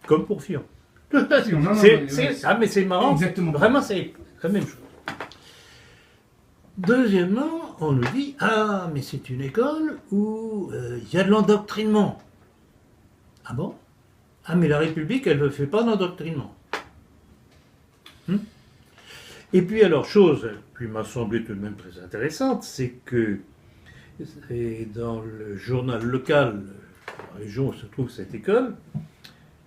Comme pour Fillon. Mais c'est marrant. Exactement. Vraiment, c'est la même chose. Deuxièmement, on nous dit « Ah, mais c'est une école où il y a de l'endoctrinement. » Ah bon? Ah, mais la République, elle ne fait pas d'endoctrinement. Et puis alors, chose qui m'a semblé tout de même très intéressante, c'est que dans le journal local, la région où se trouve cette école,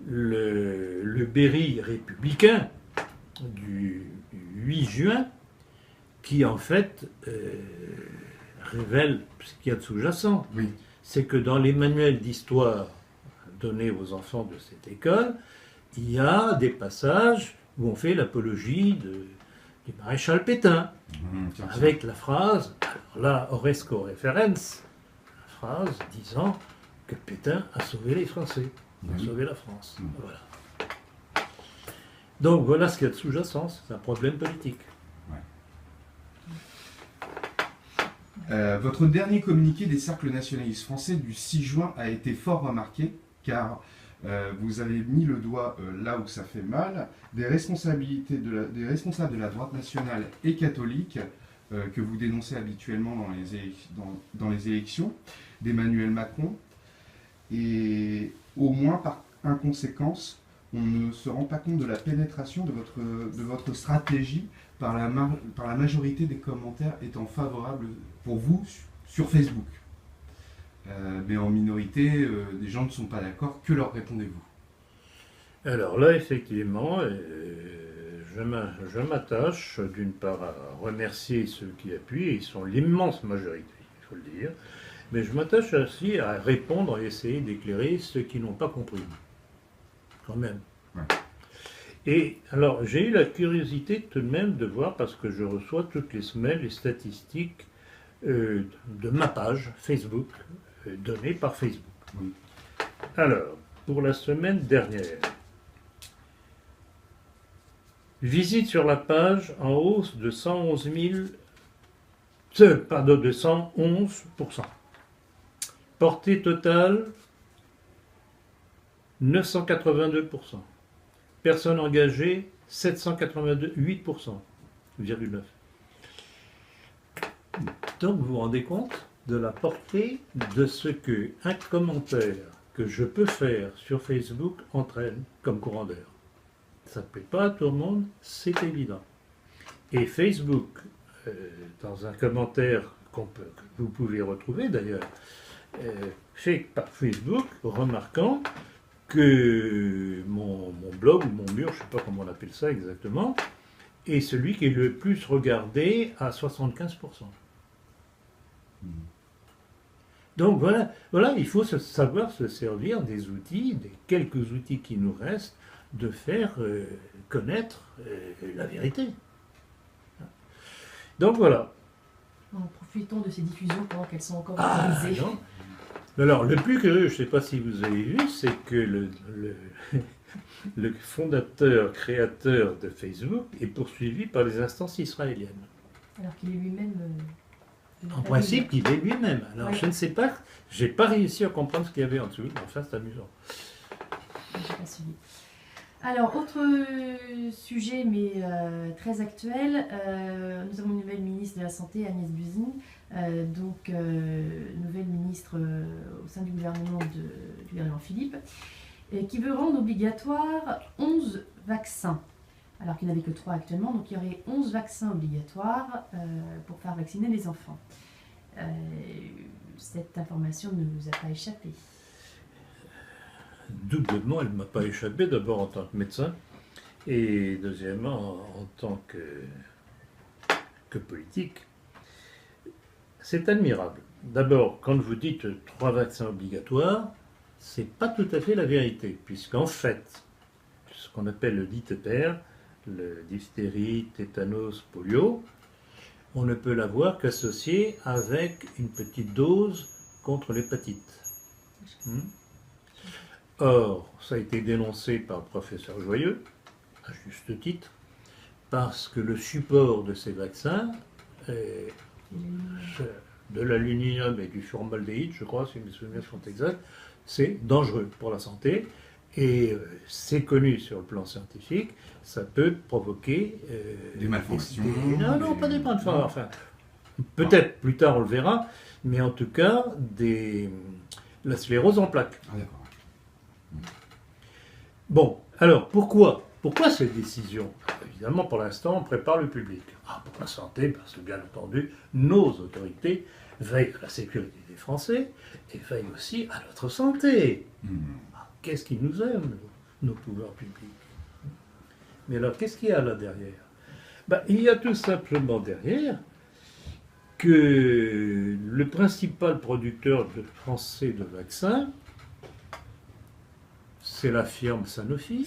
le Berry républicain du 8 juin, qui en fait révèle ce qu'il y a de sous-jacent. Oui. C'est que dans les manuels d'histoire donnés aux enfants de cette école, il y a des passages où on fait l'apologie du maréchal Pétain, avec la phrase, alors là, Horresco Referens, la phrase disant que Pétain a sauvé les Français, a sauvé la France. Voilà. Donc voilà ce qu'il y a de sous-jacent, c'est un problème politique. Votre dernier communiqué des cercles nationalistes français du 6 juin a été fort remarqué, car vous avez mis le doigt là où ça fait mal, des responsables de la droite nationale et catholique que vous dénoncez habituellement dans les élections d'Emmanuel Macron. Et au moins, par inconséquence, on ne se rend pas compte de la pénétration de votre stratégie par la majorité des commentaires étant favorables pour vous sur Facebook. Mais en minorité, des gens ne sont pas d'accord. Que leur répondez-vous? Alors là, effectivement, je m'attache d'une part à remercier ceux qui appuient, ils sont l'immense majorité, il faut le dire, mais je m'attache aussi à répondre et essayer d'éclairer ceux qui n'ont pas compris. Quand même. Ouais. Et alors, j'ai eu la curiosité tout de même de voir, parce que je reçois toutes les semaines les statistiques de ma page Facebook, données par Facebook. Oui. Alors, pour la semaine dernière, visite sur la page en hausse de 111%. Portée totale 982%. Personnes engagées 788,9%. Donc vous vous rendez compte de la portée de ce que un commentaire que je peux faire sur Facebook entraîne comme courant d'air. Ça ne plaît pas à tout le monde, c'est évident. Et Facebook, dans un commentaire que vous pouvez retrouver d'ailleurs, fait par Facebook, remarquant que mon blog ou mon mur, je ne sais pas comment on appelle ça exactement, est celui qui est le plus regardé à 75%. Donc voilà, il faut savoir se servir des outils, des quelques outils qui nous restent, de faire connaître la vérité. Donc voilà. Profitons de ces diffusions pendant qu'elles sont encore Ah, autorisées. non. Alors, le plus curieux, je ne sais pas si vous avez vu, c'est que le fondateur, créateur de Facebook est poursuivi par les instances israéliennes. Alors qu'il est lui-même... En principe, il est lui-même. Alors, Oui. je ne sais pas, je n'ai pas réussi à comprendre ce qu'il y avait en dessous, mais enfin, c'est amusant. J'ai pas suivi. Alors, autre sujet, mais très actuel, nous avons une nouvelle ministre de la Santé, Agnès Buzyn, nouvelle ministre au sein du gouvernement Philippe, qui veut rendre obligatoire 11 vaccins, alors qu'il n'y en avait que 3 actuellement, donc il y aurait 11 vaccins obligatoires pour faire vacciner les enfants. Cette information ne vous a pas échappé. Doublement, elle ne m'a pas échappé, d'abord en tant que médecin, et deuxièmement en tant que politique. C'est admirable. D'abord, quand vous dites 3 vaccins obligatoires, c'est pas tout à fait la vérité, puisqu'en fait, ce qu'on appelle le DTPR, le diphtérie, tétanos, polio, on ne peut l'avoir qu'associé avec une petite dose contre l'hépatite. Or, ça a été dénoncé par le professeur Joyeux, à juste titre, parce que le support de ces vaccins est de l'aluminium et du formaldéhyde, je crois, si mes souvenirs sont exacts, c'est dangereux pour la santé, et c'est connu sur le plan scientifique, ça peut provoquer... des malfonctions. Non, pas des malfonctions, enfin, peut-être plus tard on le verra, mais en tout cas, la sclérose en plaques. Ah, d'accord. Bon, alors pourquoi cette décision? Évidemment, pour l'instant, on prépare le public. Pour la santé, parce que bien entendu, nos autorités veillent à la sécurité des Français et veillent aussi à notre santé. Qu'est-ce qu'ils nous aiment, nos pouvoirs publics? Mais alors, qu'est-ce qu'il y a là derrière? Il y a tout simplement derrière que le principal producteur français de vaccins, c'est la firme Sanofi,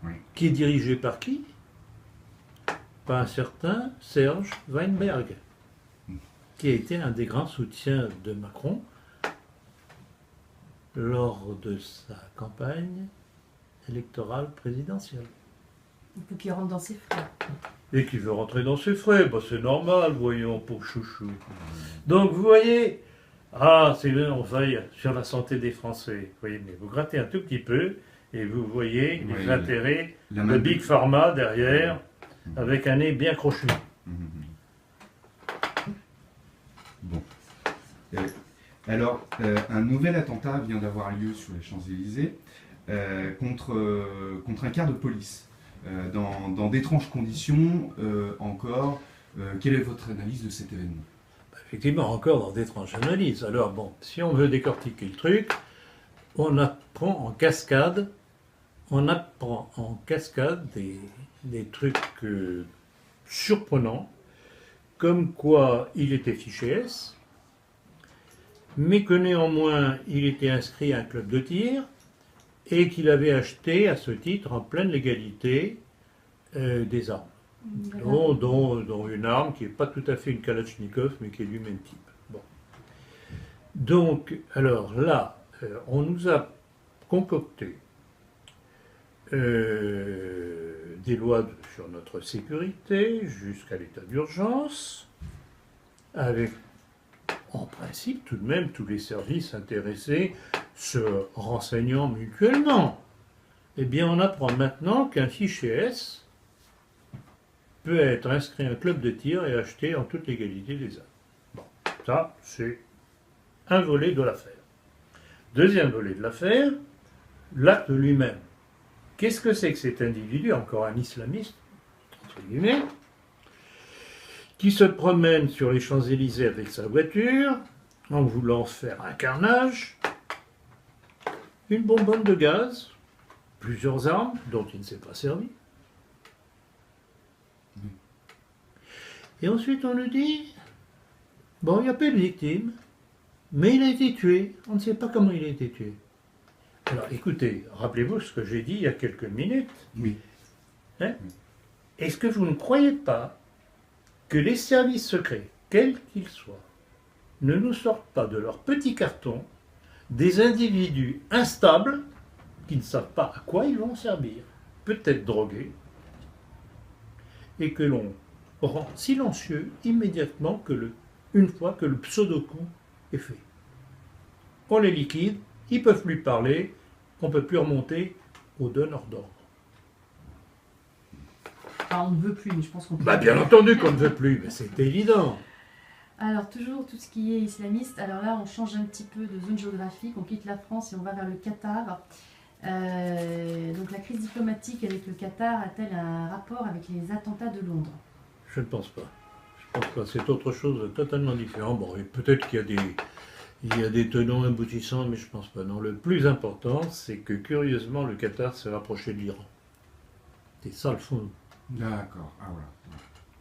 Oui. qui est dirigée par qui? Par un certain Serge Weinberg, qui a été un des grands soutiens de Macron lors de sa campagne électorale présidentielle. Il faut qu'il rentre dans ses frais. Et qui veut rentrer dans ses frais, c'est normal, voyons, pour chouchou. Donc vous voyez, c'est bien, on veille sur la santé des Français. Oui, mais vous grattez un tout petit peu et vous voyez les intérêts de Big Pharma derrière, avec un nez bien crochu. Bon. Alors, un nouvel attentat vient d'avoir lieu sur les Champs-Élysées contre un quart de police. Dans d'étranges conditions encore. Quelle est votre analyse de cet événement? Effectivement, encore dans d'étranges analyses. Alors bon, si on veut décortiquer le truc, on apprend en cascade des trucs surprenants, comme quoi il était fiché S, mais que néanmoins il était inscrit à un club de tir, et qu'il avait acheté à ce titre en pleine légalité des armes, dont une arme qui n'est pas tout à fait une Kalachnikov, mais qui est du même type. Bon. Donc, alors là, on nous a concocté des lois sur notre sécurité jusqu'à l'état d'urgence, avec en principe tout de même tous les services intéressés se renseignant mutuellement. Eh bien, on apprend maintenant qu'un fichier S peut être inscrit à un club de tir et acheté en toute légalité des armes. Bon, ça, c'est un volet de l'affaire. Deuxième volet de l'affaire, l'acte lui-même. Qu'est-ce que c'est que cet individu, encore un islamiste, entre guillemets, qui se promène sur les Champs-Élysées avec sa voiture, en voulant faire un carnage, une bonbonne de gaz, plusieurs armes dont il ne s'est pas servi. Et ensuite on nous dit, bon, il n'y a pas de victime, mais il a été tué. On ne sait pas comment il a été tué. Alors écoutez, rappelez-vous ce que j'ai dit il y a quelques minutes. Oui. Hein? Est-ce que vous ne croyez pas que les services secrets, quels qu'ils soient, ne nous sortent pas de leur petit carton des individus instables qui ne savent pas à quoi ils vont servir, peut-être drogués, et que l'on rend silencieux immédiatement une fois que le pseudo-coup est fait. On les liquide, ils ne peuvent plus parler, on ne peut plus remonter au donneur d'ordre. Enfin, on ne veut plus, mais je pense qu'on peut. Bah, bien entendu qu'on ne veut plus, mais c'est évident. Alors, toujours tout ce qui est islamiste. Alors là, on change un petit peu de zone géographique. On quitte la France et on va vers le Qatar. Donc, la crise diplomatique avec le Qatar a-t-elle un rapport avec les attentats de Londres? Je ne pense pas. Je pense pas. C'est autre chose de totalement différent. Bon, et peut-être qu'il y a des tenants aboutissants, mais je ne pense pas. Non, le plus important, c'est que curieusement, le Qatar s'est rapproché de l'Iran. C'est ça le fond. D'accord. Ah voilà.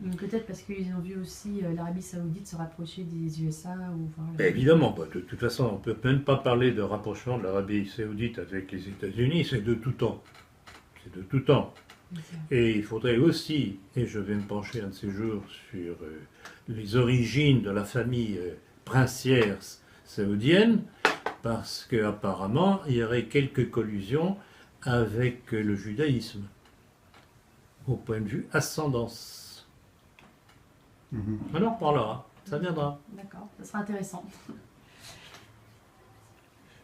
Donc, peut-être parce qu'ils ont vu aussi l'Arabie Saoudite se rapprocher des USA ou. Enfin, Évidemment, bah, de toute façon, on ne peut même pas parler de rapprochement de l'Arabie Saoudite avec les États-Unis, c'est de tout temps. C'est de tout temps. Et il faudrait aussi, et je vais me pencher un de ces jours sur les origines de la famille princière saoudienne, parce qu'apparemment, il y aurait quelques collusions avec le judaïsme, au point de vue ascendance. On en reparlera, ça viendra. D'accord, ça sera intéressant.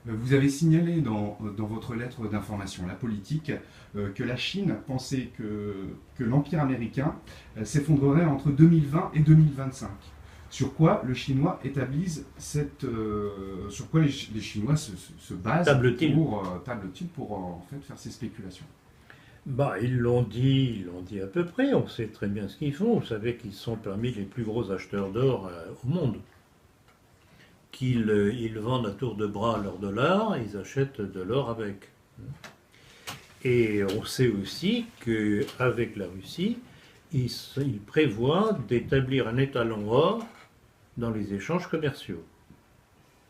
Vous avez signalé dans votre lettre d'information, la politique, que la Chine pensait que l'Empire américain s'effondrerait entre 2020 et 2025. Sur quoi le Chinois établise sur quoi les Chinois se basent Table-t-il pour en fait faire ces spéculations. Bah, ils l'ont dit à peu près, on sait très bien ce qu'ils font. Vous savez qu'ils sont parmi les plus gros acheteurs d'or au monde. Ils vendent à tour de bras leur dollar, ils achètent de l'or avec. Et on sait aussi qu'avec la Russie, ils prévoient d'établir un étalon or dans les échanges commerciaux.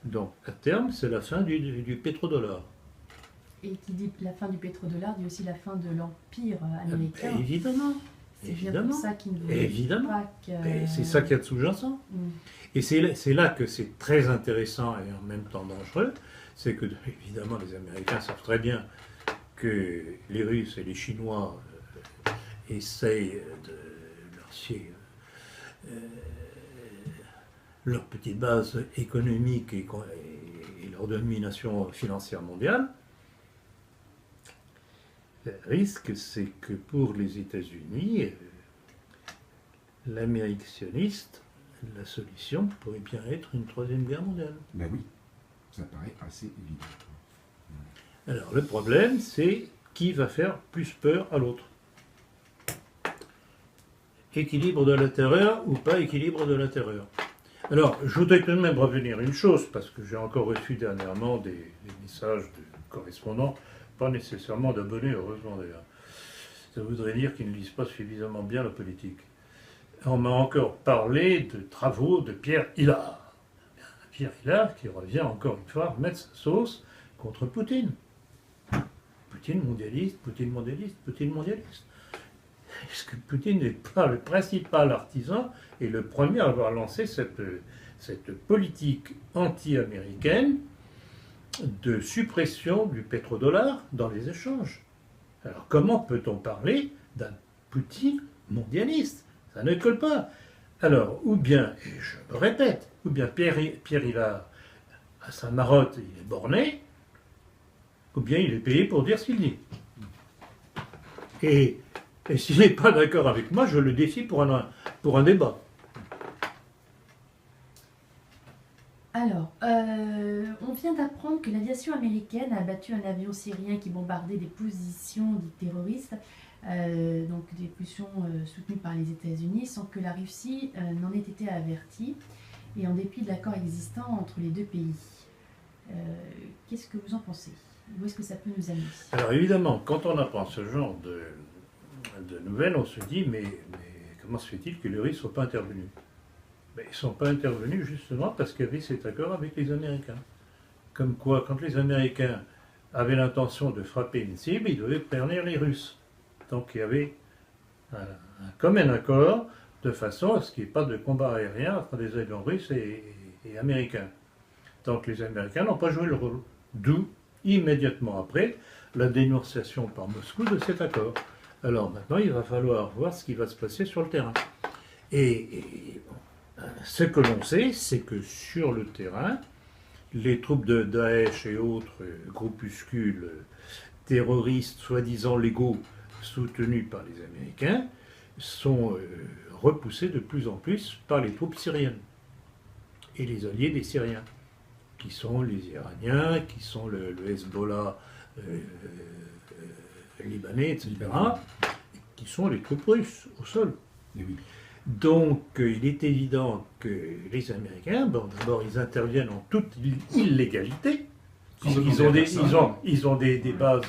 Donc, à terme, c'est la fin du pétrodollar. Et qui dit la fin du pétrodollar dit aussi la fin de l'Empire américain. Évidemment. C'est bien pour ça qu'ils ne veulent Évidemment. pas que... C'est ça qu'il y a de sous-jacent. Et c'est là que c'est très intéressant et en même temps dangereux, c'est que, évidemment, les Américains savent très bien que les Russes et les Chinois essayent de leur petite base économique et leur domination financière mondiale. Le risque, c'est que pour les États-Unis, l'Amérique sioniste, la solution pourrait bien être une troisième guerre mondiale. Ben oui, ça paraît assez évident. Alors le problème, c'est qui va faire plus peur à l'autre. Équilibre de la terreur ou pas équilibre de la terreur. Alors, je voudrais tout de même revenir une chose, parce que j'ai encore reçu dernièrement des messages de correspondants, pas nécessairement d'abonnés, heureusement d'ailleurs. Ça voudrait dire qu'ils ne lisent pas suffisamment bien la politique. On m'a encore parlé de travaux de Pierre Hillard. Pierre Hillard qui revient encore une fois mettre sa sauce contre Poutine. Poutine mondialiste, Poutine mondialiste, Poutine mondialiste. Est-ce que Poutine n'est pas le principal artisan et le premier à avoir lancé cette cette politique anti-américaine de suppression du pétrodollar dans les échanges. Alors comment peut-on parler d'un Poutine mondialiste? Ça ne colle pas. Alors, ou bien, et je me répète, ou bien Pierre Hillard, à sa marotte, il est borné, ou bien il est payé pour dire ce qu'il dit. Et s'il n'est pas d'accord avec moi, je le défie pour un débat. Alors, on vient d'apprendre que l'aviation américaine a abattu un avion syrien qui bombardait des positions des terroristes, donc des positions soutenues par les États-Unis, sans que la Russie n'en ait été avertie, et en dépit de l'accord existant entre les deux pays. Qu'est-ce que vous en pensez? Où est-ce que ça peut nous amener? Alors évidemment, quand on apprend ce genre de nouvelles, on se dit, mais comment se fait-il que les Russes ne sont pas intervenus? Ils ne sont pas intervenus justement parce qu'il y avait cet accord avec les Américains. Comme quoi, quand les Américains avaient l'intention de frapper une cible, ils devaient prévenir les Russes. Donc il y avait un commun accord de façon à ce qu'il n'y ait pas de combat aérien entre des avions russes et américains. Donc les Américains n'ont pas joué le rôle. D'où, immédiatement après, la dénonciation par Moscou de cet accord. Alors maintenant, il va falloir voir ce qui va se passer sur le terrain. Ce que l'on sait, c'est que sur le terrain, les troupes de Daesh et autres groupuscules terroristes, soi-disant légaux, soutenus par les Américains, sont repoussés de plus en plus par les troupes syriennes et les alliés des Syriens, qui sont les Iraniens, qui sont le Hezbollah libanais, etc., qui sont les troupes russes au sol. Et oui. Donc, il est évident que les Américains, d'abord, ils interviennent en toute illégalité. Ils ont des bases.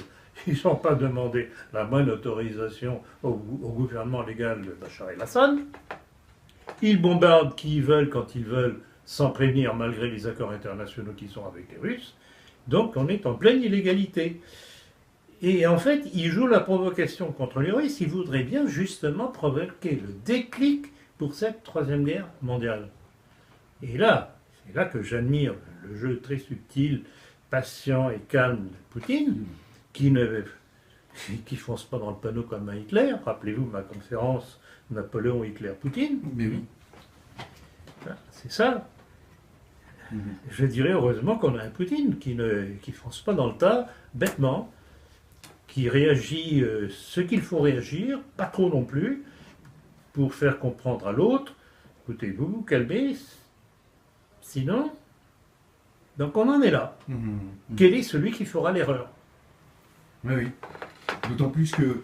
Ils n'ont pas demandé la moindre autorisation au gouvernement légal de Bachar el-Assad. Ils bombardent qui ils veulent, quand ils veulent, sans prévenir, malgré les accords internationaux qui sont avec les Russes. Donc, on est en pleine illégalité. Et en fait, ils jouent la provocation contre les Russes. Ils voudraient bien justement provoquer le déclic pour cette troisième guerre mondiale. Et là, c'est là que j'admire le jeu très subtil, patient et calme de Poutine, qui fonce pas dans le panneau comme à Hitler. Rappelez-vous ma conférence Napoléon, Hitler, Poutine. Mais oui. C'est ça. Je dirais heureusement qu'on a un Poutine qui fonce pas dans le tas bêtement, qui réagit ce qu'il faut réagir, pas trop non plus, pour faire comprendre à l'autre, écoutez, vous vous calmez, sinon... Donc on en est là. Quel est celui qui fera l'erreur? Oui, oui. D'autant plus que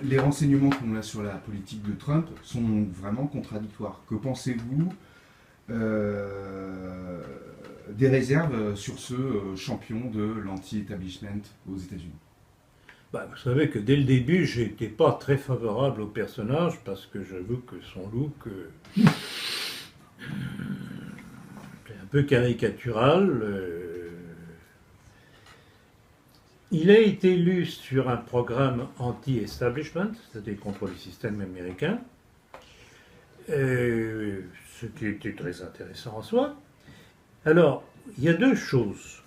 les renseignements qu'on a sur la politique de Trump sont vraiment contradictoires. Que pensez-vous des réserves sur ce champion de l'anti-establishment aux États-Unis? Vous savez que dès le début, je n'étais pas très favorable au personnage parce que j'avoue que son look est un peu caricatural. Il a été élu sur un programme anti-establishment, c'est-à-dire contre le système américain, ce qui était très intéressant en soi. Alors, il y a deux choses.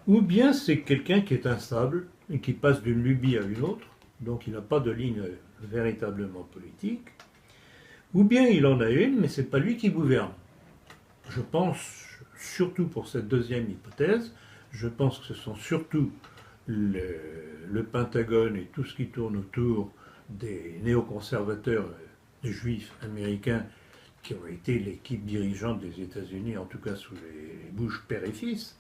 Ou bien c'est quelqu'un qui est instable et qui passe d'une lubie à une autre, donc il n'a pas de ligne véritablement politique, ou bien il en a une, mais ce n'est pas lui qui gouverne. Je pense, surtout pour cette deuxième hypothèse, je pense que ce sont surtout le Pentagone et tout ce qui tourne autour des néoconservateurs juifs américains qui ont été l'équipe dirigeante des États-Unis, en tout cas sous les Bush père et fils,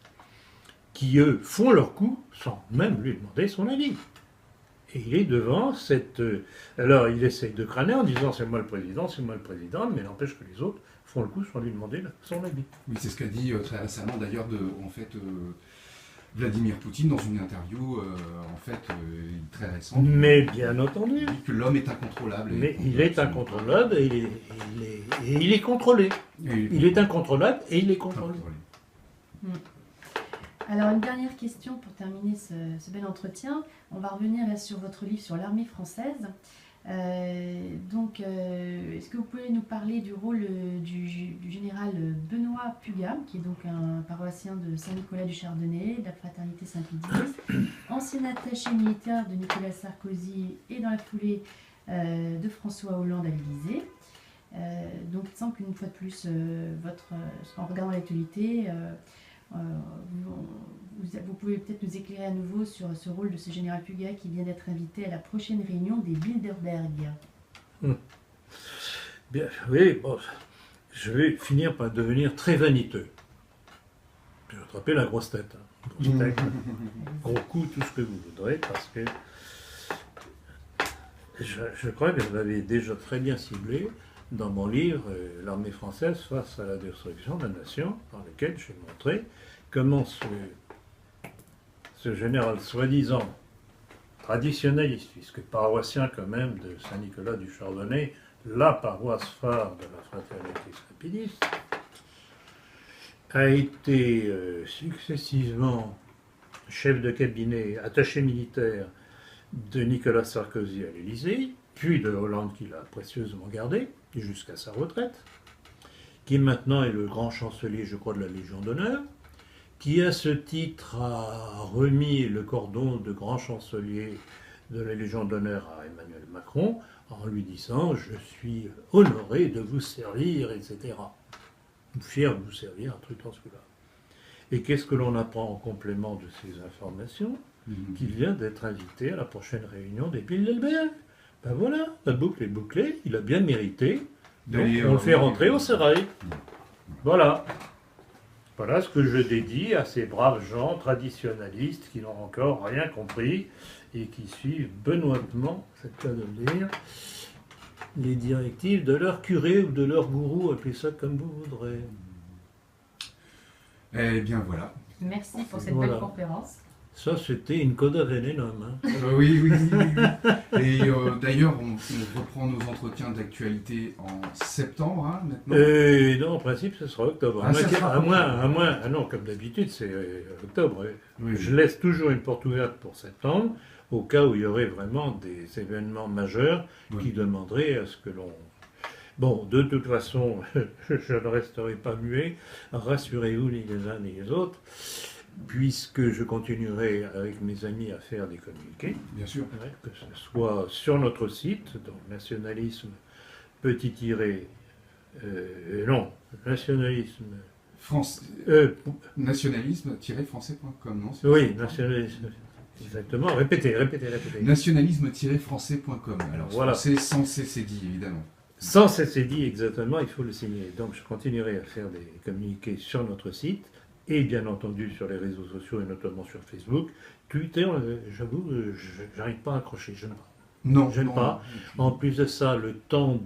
qui, eux, font leur coup sans même lui demander son avis. Et il est devant cette... Alors, il essaye de crâner en disant « c'est moi le président », mais n'empêche que les autres font le coup sans lui demander son avis. Oui, c'est ce qu'a dit très récemment, d'ailleurs, Vladimir Poutine dans une interview, très récente. Mais bien entendu. Il dit que l'homme est incontrôlable. Mais il est incontrôlable et il est contrôlé. Il est incontrôlable et il est contrôlé. Alors, une dernière question pour terminer ce bel entretien. On va revenir là sur votre livre sur l'armée française. Est-ce que vous pouvez nous parler du rôle du général Benoît Pugat, qui est donc un paroissien de Saint-Nicolas du Chardonnay, de la fraternité Saint-Pédis, ancien attaché militaire de Nicolas Sarkozy et dans la foulée de François Hollande à l'Élysée. Donc il semble qu'une fois de plus, en regardant l'actualité, vous pouvez peut-être nous éclairer à nouveau sur ce rôle de ce général Pugat qui vient d'être invité à la prochaine réunion des Bilderberg. Bien, oui, bon, je vais finir par devenir très vaniteux. Je vais attraper la grosse tête. Grosse tête, gros coup, tout ce que vous voudrez, parce que je crois que vous l'avez déjà très bien ciblé dans mon livre « L'armée française face à la destruction de la nation », dans lequel j'ai montré comment ce général soi-disant traditionnaliste, puisque paroissien quand même de Saint-Nicolas du Chardonnay, la paroisse phare de la fraternité Saint-Pédis, a été successivement chef de cabinet, attaché militaire de Nicolas Sarkozy à l'Élysée, puis de Hollande qui l'a précieusement gardé jusqu'à sa retraite, qui maintenant est le grand chancelier, je crois, de la Légion d'honneur, qui à ce titre a remis le cordon de grand chancelier de la Légion d'honneur à Emmanuel Macron en lui disant « Je suis honoré de vous servir, etc. » Fier de vous servir, un truc dans ce coup-là. Et qu'est-ce que l'on apprend en complément de ces informations? Qu'il vient d'être invité à la prochaine réunion des Bilderberg. Ben voilà, la boucle est bouclée, il a bien mérité. Donc on le fait rentrer au sérail. Voilà. Voilà ce que je dédie à ces braves gens traditionnalistes qui n'ont encore rien compris et qui suivent benoîtement, c'est le cas de le dire, les directives de leur curé ou de leur gourou, appelez ça comme vous voudrez. Eh bien voilà. Merci pour cette belle conférence. Ça, c'était une coda venenum. Hein. Oui. Et d'ailleurs, on reprend nos entretiens d'actualité en septembre, hein, maintenant. Non, en principe, ce sera octobre. Non, comme d'habitude, c'est octobre. Oui. Je laisse toujours une porte ouverte pour septembre, au cas où il y aurait vraiment des événements majeurs qui demanderaient à ce que l'on... Bon, de toute façon, je ne resterai pas muet, rassurez-vous ni les uns ni les autres, puisque je continuerai avec mes amis à faire des communiqués. Bien sûr. Que ce soit sur notre site, donc nationalisme petit tiré, nationalisme... nationalisme-français.com, non? Oui, nationalisme, exactement. Répétez. Nationalisme-français.com. Alors, voilà. C'est sans cesser dit, évidemment. Sans cesser dit, exactement, il faut le signer. Donc je continuerai à faire des communiqués sur notre site, et bien entendu sur les réseaux sociaux, et notamment sur Facebook. Twitter, j'avoue, j'arrive pas à accrocher, j'aime pas. Non, j'aime pas. En plus de ça, le temps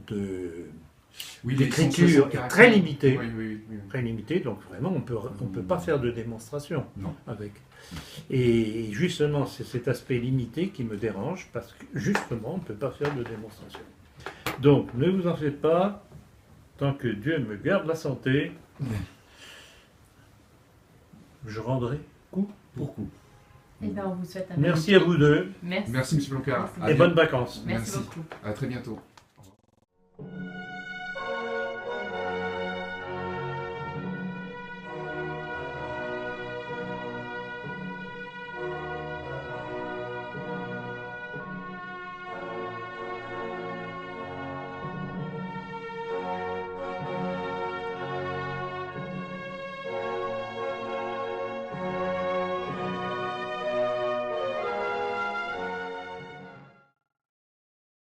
d'écriture est très limité. Oui. Très limité, donc vraiment, on peut pas faire de démonstration avec. Et justement, c'est cet aspect limité qui me dérange, parce que justement, on ne peut pas faire de démonstration. Donc, ne vous en faites pas, tant que Dieu me garde la santé, je rendrai coup pour coup. Et bien, on vous souhaite un Merci à vous deux. Merci, M. Blancard. Et bonnes vacances. Merci beaucoup. À très bientôt. Au revoir.